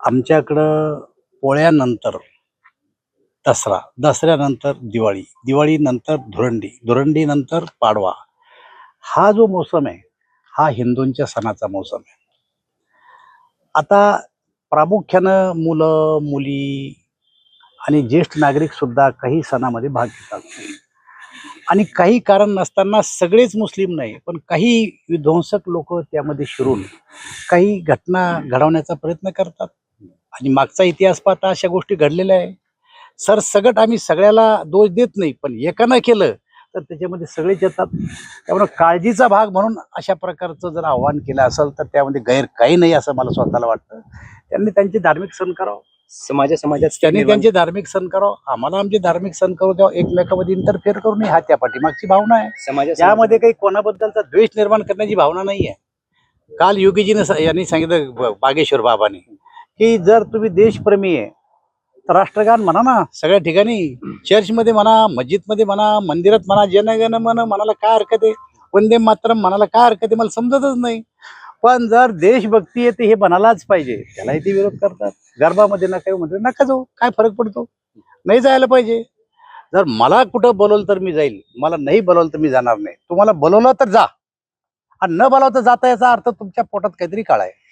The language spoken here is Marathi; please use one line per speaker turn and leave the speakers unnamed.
आमच्याकडं पोळ्यानंतर दसरा, दसऱ्यानंतर दिवाळी, दिवाळीनंतर धुरंडी, धुरंडीनंतर पाडवा. हा जो मोसम आहे हा हिंदूंच्या सणाचा मोसम आहे. आता प्रामुख्यानं मुलं, मुली आणि ज्येष्ठ नागरिक सुद्धा काही सणामध्ये भाग घेतात. आणि काही कारण नसताना सगळेच मुस्लिम नाही, पण काही विध्वंसक लोक त्यामध्ये शिरून काही घटना घडवण्याचा प्रयत्न करतात. आणि मागचा इतिहास पाहता अशा गोष्टी घडलेल्या आहे. सरसगट आम्ही सगळ्याला दोष देत नाही, पण एकानं केलं तर त्याच्यामध्ये सगळेच येतात. त्यामुळे काळजीचा भाग म्हणून अशा प्रकारचं जर आव्हान केलं असेल तर त्यामध्ये गैर काही नाही असं मला स्वतःला वाटतं. त्यांनी त्यांचे धार्मिक सण करावं,
समाजात
त्यांनी त्यांचे धार्मिक सण करावं, आम्हाला आमचे धार्मिक सण करू द्यावं. एकमेकांमध्ये इंटरफेअर करू नये, हा त्या पाठीमागची भावना आहे. यामध्ये काही कोणाबद्दलचा द्वेष निर्माण करण्याची भावना नाही आहे. काल योगीजीने यांनी सांगितलं बागेश्वर बाबांनी की जर तुम्ही देशप्रेमी आहे तर राष्ट्रगान म्हणा ना सगळ्या ठिकाणी, चर्चमध्ये म्हणा, मस्जिदमध्ये म्हणा, मंदिरात म्हणा, जनगण मन म्हणाला काय हरकत आहे, वंदे मातरम म्हणाला काय हरकत आहे, मला समजतच नाही. पण जर देशभक्ती आहे ते हे बनायलाच पाहिजे, त्यालाही ते विरोध करतात. गरबामध्ये नका म्हणतो, नका जाऊ, काय फरक पडतो, नाही जायला पाहिजे. जर मला कुठं बोलवलं तर मी जाईल, मला नाही बोलवलं तर मी जाणार नाही. तुम्हाला बोलवलं तर जा, आणि न बोलावं तर जाता, याचा अर्थ तुमच्या पोटात काहीतरी काळा आहे.